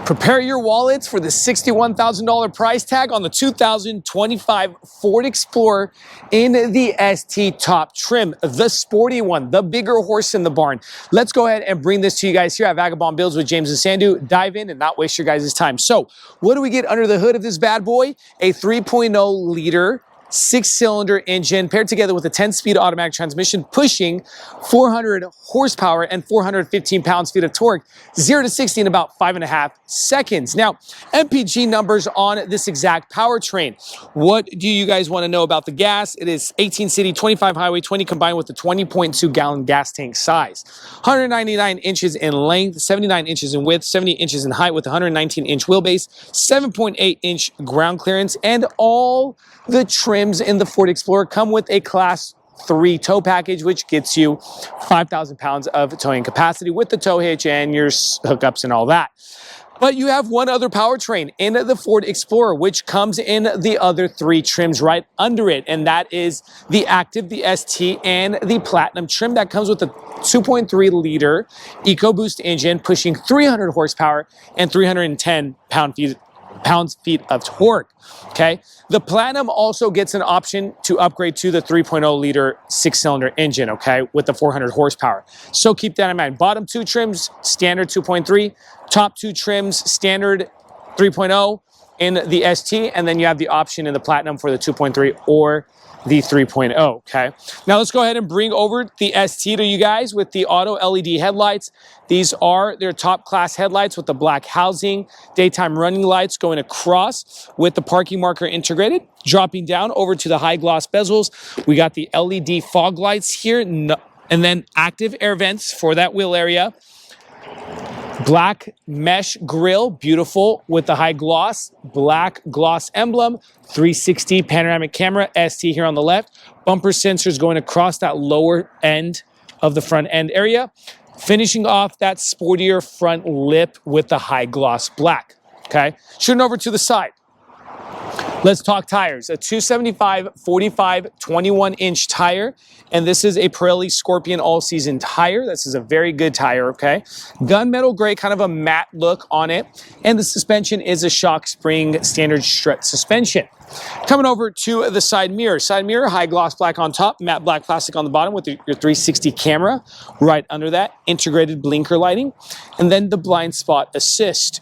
Prepare your wallets for the $61,000 price tag on the 2025 Ford Explorer in the ST Top trim, the sporty one, the bigger horse in the barn. Let's go ahead and bring this to you guys here at Vagabond Builds with James and Sandu. Dive in and not waste your guys' time. So, what do we get under the hood of this bad boy? A 3.0 liter 6-cylinder engine paired together with a 10-speed automatic transmission pushing 400 horsepower and 415 pounds-feet of torque, 0 to 60 in about 5.5 seconds. Now, MPG numbers on this exact powertrain. What do you guys want to know about the gas? It is 18 city, 25 highway, 20 combined with a 20.2-gallon gas tank size. 199 inches in length, 79 inches in width, 70 inches in height with a 119-inch wheelbase, 7.8-inch ground clearance, and all the trims in the Ford Explorer come with a Class 3 tow package, which gets you 5,000 pounds of towing capacity with the tow hitch and your hookups and all that. But you have one other powertrain in the Ford Explorer, which comes in the other 3 trims right under it, and that is the Active, the ST, and the Platinum trim that comes with a 2.3-liter EcoBoost engine pushing 300 horsepower and 310 pounds-feet of torque. Okay, the Platinum also gets an option to upgrade to the 3.0-liter 6-cylinder engine, okay, with the 400 horsepower. So keep that in mind. Bottom 2 trims, standard 2.3. Top 2 trims, standard 3.0 in the ST, and then you have the option in the Platinum for the 2.3 or the 3.0, okay? Now let's go ahead and bring over the ST to you guys with the auto LED headlights. These are their top class headlights with the black housing, daytime running lights going across with the parking marker integrated. Dropping down over to the high gloss bezels, we got the LED fog lights here, and then active air vents for that wheel area. Black mesh grille, beautiful with the high gloss, black gloss emblem, 360 panoramic camera, ST here on the left, bumper sensors going across that lower end of the front end area, finishing off that sportier front lip with the high gloss black, okay? Shooting over to the side. Let's talk tires. A 275 45 21-inch tire, and this is a Pirelli Scorpion all-season tire. This is a very good tire, okay? Gunmetal gray, kind of a matte look on it, and the suspension is a shock spring standard strut suspension. Coming over to the side mirror. Side mirror, high gloss black on top, matte black plastic on the bottom with your 360 camera. Right under that, integrated blinker lighting, and then the blind spot assist.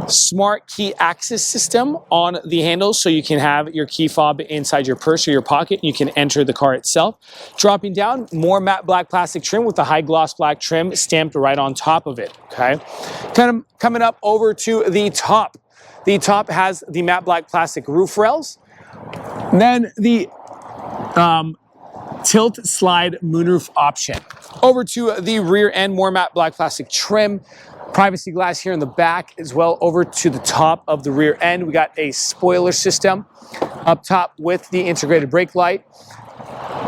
Smart key access system on the handles so you can have your key fob inside your purse or your pocket. You can enter the car itself. Dropping down, more matte black plastic trim with the high gloss black trim stamped right on top of it, okay? Kind of coming up over to the top. The top has the matte black plastic roof rails. And then the tilt slide moonroof option. Over to the rear end, more matte black plastic trim. Privacy glass here in the back as well. Over to the top of the rear end, we got a spoiler system up top with the integrated brake light.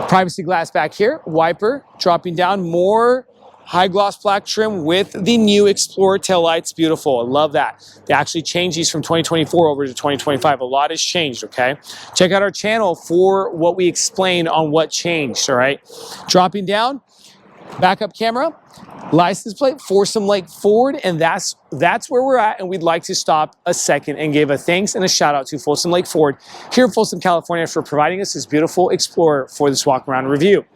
Privacy glass back here, wiper. Dropping down, more high gloss black trim with the new Explorer taillights. Beautiful, I love that. They actually changed these from 2024 over to 2025. A lot has changed, okay? Check out our channel for what we explain on what changed, all right? Dropping down, backup camera. License plate, Folsom Lake Ford, and that's where we're at, and we'd like to stop a second and give a thanks and a shout out to Folsom Lake Ford here in Folsom, California for providing us this beautiful Explorer for this walk around review.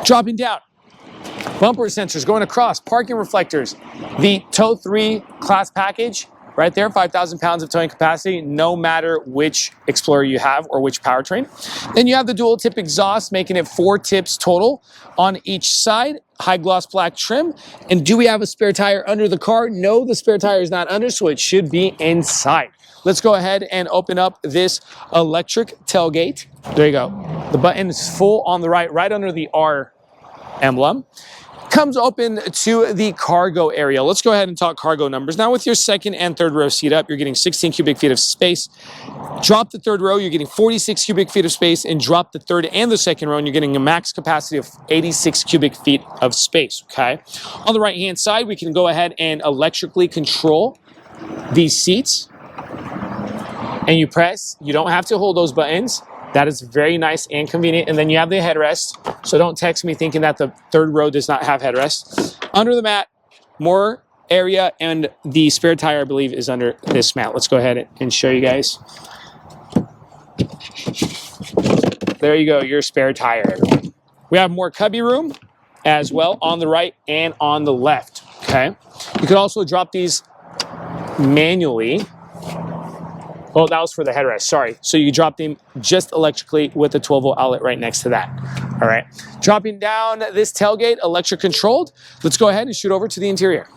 Dropping down, bumper sensors going across, parking reflectors, the Tow 3 class package right there, 5,000 pounds of towing capacity, no matter which Explorer you have or which powertrain. Then you have the dual tip exhaust, making it 4 tips total on each side, high gloss black trim. And do we have a spare tire under the car? No, the spare tire is not under, so it should be inside. Let's go ahead and open up this electric tailgate. There you go. The button is full on the right under the R emblem. Comes open to the cargo area. Let's go ahead and talk cargo numbers. Now with your second and third row seat up, you're getting 16 cubic feet of space. Drop the third row, you're getting 46 cubic feet of space, and drop the third and the second row, and you're getting a max capacity of 86 cubic feet of space, okay? On the right-hand side, we can go ahead and electrically control these seats. And you press, you don't have to hold those buttons. That is very nice and convenient. And then you have the headrest. So don't text me thinking that the third row does not have headrest. Under the mat, more area, and the spare tire, I believe, is under this mat. Let's go ahead and show you guys. There you go, your spare tire. We have more cubby room as well on the right and on the left, okay? You could also drop these manually. Oh, that was for the headrest, sorry. So you drop them just electrically with a 12-volt outlet right next to that, all right? Dropping down this tailgate, electric controlled. Let's go ahead and shoot over to the interior.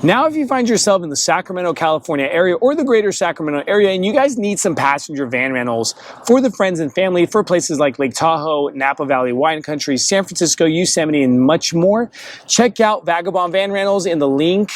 Now, if you find yourself in the Sacramento, California area or the greater Sacramento area and you guys need some passenger van rentals for the friends and family for places like Lake Tahoe, Napa Valley Wine Country, San Francisco, Yosemite, and much more, check out Vagabond Van Rentals in the link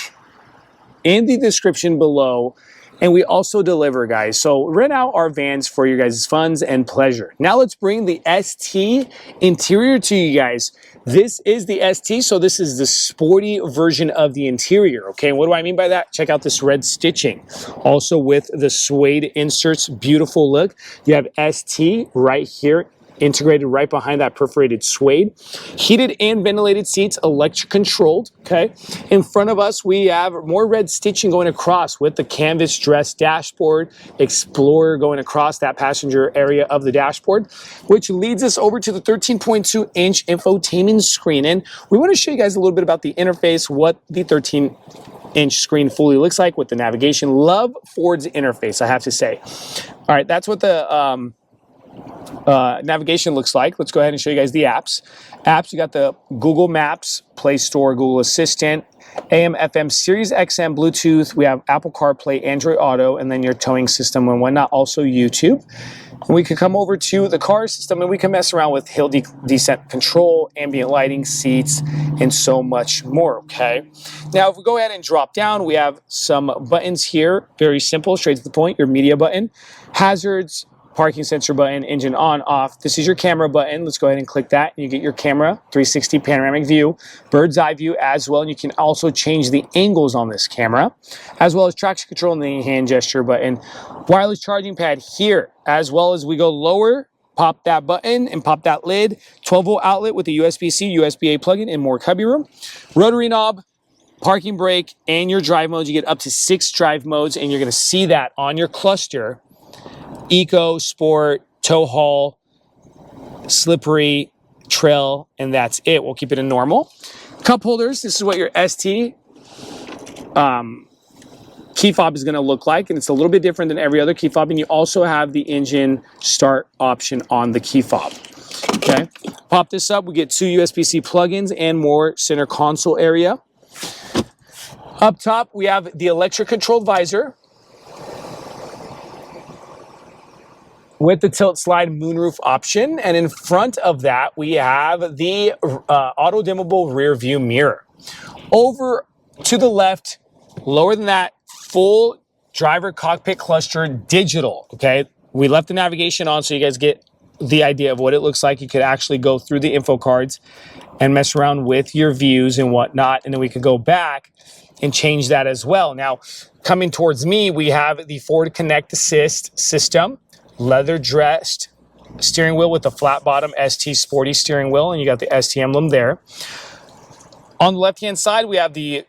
in the description below. And we also deliver, guys. So rent out our vans for your guys' funds and pleasure. Now let's bring the ST interior to you guys. This is the ST, so this is the sporty version of the interior, okay? And what do I mean by that? Check out this red stitching. Also with the suede inserts, beautiful look. You have ST right here, integrated right behind that perforated suede. Heated and ventilated seats, electric controlled, okay? In front of us, we have more red stitching going across with the canvas dress dashboard, Explorer going across that passenger area of the dashboard, which leads us over to the 13.2-inch infotainment screen. And we want to show you guys a little bit about the interface, what the 13-inch screen fully looks like with the navigation. Love Ford's interface, I have to say. All right, that's what the navigation looks like. Let's go ahead and show you guys the apps. You got the Google Maps, Play Store, Google Assistant, AM, FM, Sirius XM, Bluetooth. We have Apple CarPlay, Android Auto, and then your towing system and whatnot. Also YouTube. And we could come over to the car system and we can mess around with hill descent control, ambient lighting, seats, and so much more, okay? Now, if we go ahead and drop down, we have some buttons here. Very simple, straight to the point. Your media button, hazards, parking sensor button, engine on, off. This is your camera button. Let's go ahead and click that. And you get your camera, 360 panoramic view, bird's eye view as well. And you can also change the angles on this camera, as well as traction control and the hand gesture button. Wireless charging pad here, as well as we go lower, pop that button and pop that lid. 12-volt outlet with a USB-C, USB-A plug-in, and more cubby room. Rotary knob, parking brake, and your drive modes. You get up to 6 drive modes, and you're going to see that on your cluster. Eco, Sport, Tow Haul, Slippery, Trail, and that's it. We'll keep it in normal. Cup holders, this is what your ST key fob is going to look like, and it's a little bit different than every other key fob, and you also have the engine start option on the key fob. Okay, pop this up, we get 2 USB-C plugins and more center console area. Up top, we have the electric controlled visor with the tilt slide moonroof option. And in front of that, we have the auto dimmable rear view mirror. Over to the left, lower than that, full driver cockpit cluster digital, okay? We left the navigation on so you guys get the idea of what it looks like. You could actually go through the info cards and mess around with your views and whatnot. And then we could go back and change that as well. Now, coming towards me, we have the Ford Connect Assist system, leather dressed steering wheel with the flat bottom ST Sporty steering wheel, and you got the ST emblem there. On the left-hand side, we have the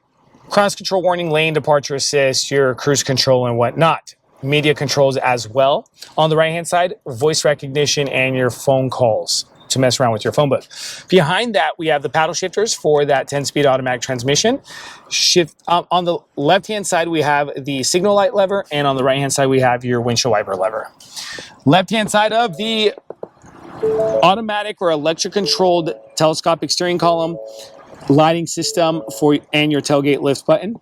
cross control warning, lane departure assist, your cruise control and whatnot. Media controls as well. On the right-hand side, voice recognition and your phone calls to mess around with your phone book. Behind that, we have the paddle shifters for that 10-speed automatic transmission. On the left-hand side, we have the signal light lever, and on the right-hand side, we have your windshield wiper lever. Left-hand side of the automatic or electric-controlled telescopic steering column, lighting system and your tailgate lift button.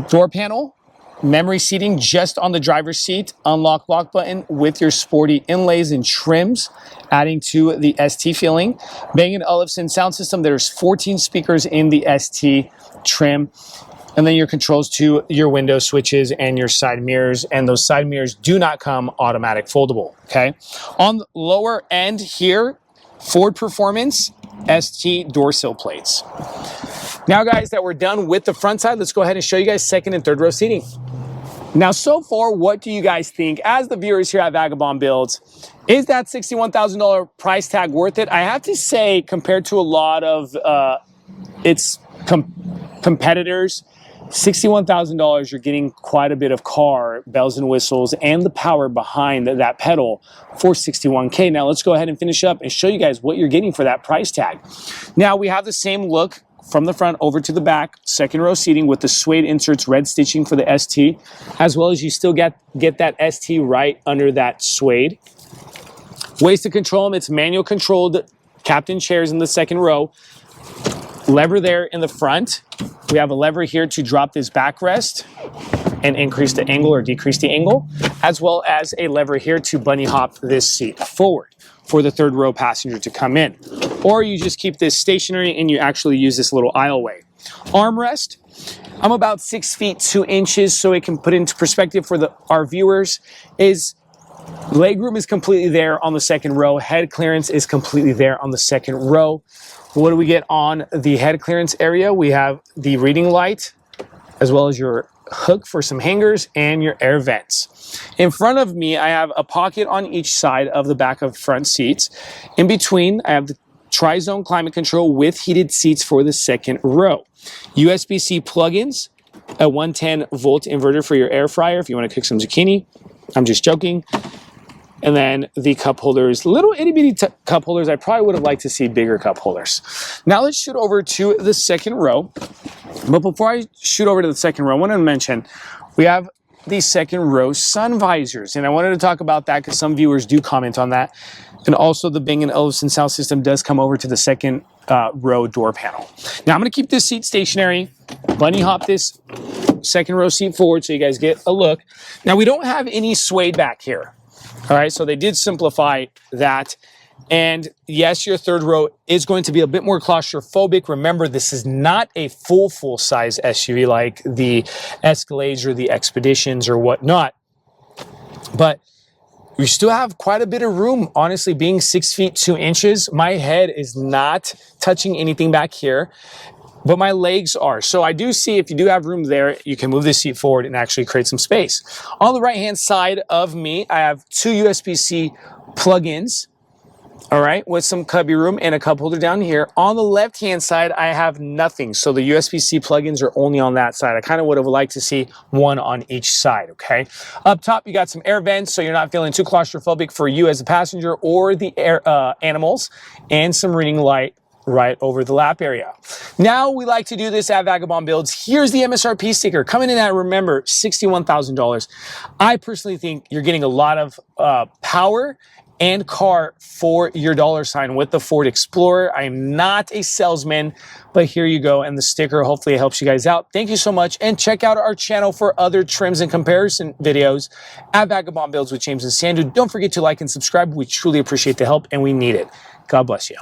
Door panel, memory seating just on the driver's seat, unlock lock button with your sporty inlays and trims, adding to the ST feeling. Bang & Olufsen sound system, there's 14 speakers in the ST trim. And then your controls to your window switches and your side mirrors. And those side mirrors do not come automatic foldable, okay? On the lower end here, Ford Performance ST door sill plates. Now, guys, that we're done with the front side, let's go ahead and show you guys second and third row seating. Now, so far, what do you guys think? As the viewers here at Vagabond Builds, is that $61,000 price tag worth it? I have to say, compared to a lot of its competitors, $61,000, you're getting quite a bit of car, bells and whistles, and the power behind that pedal for $61K. Now let's go ahead and finish up and show you guys what you're getting for that price tag. Now we have the same look from the front over to the back, second row seating with the suede inserts, red stitching for the ST, as well as you still get that ST right under that suede. Ways to control them, it's manual controlled captain chairs in the second row. Lever there in the front. We have a lever here to drop this backrest and increase the angle or decrease the angle, as well as a lever here to bunny hop this seat forward for the third row passenger to come in. Or you just keep this stationary and you actually use this little aisleway. Armrest, I'm about 6 feet 2 inches, so it can put into perspective for our viewers is legroom is completely there on the second row. Head clearance is completely there on the second row. What do we get on the head clearance area? We have the reading light, as well as your hook for some hangers and your air vents. In front of me, I have a pocket on each side of the back of front seats. In between, I have the tri-zone climate control with heated seats for the second row. USB-C plugins, a 110 volt inverter for your air fryer if you want to cook some zucchini. I'm just joking. And then the cup holders, little itty bitty cup holders. I probably would have liked to see bigger cup holders. Now let's shoot over to the second row. But before I shoot over to the second row, I want to mention we have the second row sun visors. And I wanted to talk about that because some viewers do comment on that. And also the Bang & Olufsen sound system does come over to the second row door panel. Now I'm going to keep this seat stationary, bunny hop this second row seat forward so you guys get a look. Now we don't have any suede back here. All right, so they did simplify that. And yes, your third row is going to be a bit more claustrophobic. Remember, this is not a full-size SUV like the Escalades or the Expeditions or whatnot. But you still have quite a bit of room, honestly, being 6 feet 2 inches. My head is not touching anything back here, but my legs are. So I do see if you do have room there, you can move this seat forward and actually create some space. On the right-hand side of me, I have 2 USB-C plug-ins, all right, with some cubby room and a cup holder down here. On the left-hand side, I have nothing. So the USB-C plug-ins are only on that side. I kind of would have liked to see one on each side, okay? Up top, you got some air vents, so you're not feeling too claustrophobic for you as a passenger or the animals, and some reading light right over the lap area. Now we like to do this at Vagabond Builds. Here's the MSRP sticker coming in at, remember, $61,000. I personally think you're getting a lot of power and car for your dollar sign with the Ford Explorer. I am not a salesman, but here you go. And the sticker, hopefully it helps you guys out. Thank you so much. And check out our channel for other trims and comparison videos at Vagabond Builds with James and Sandu. Don't forget to like and subscribe. We truly appreciate the help and we need it. God bless you.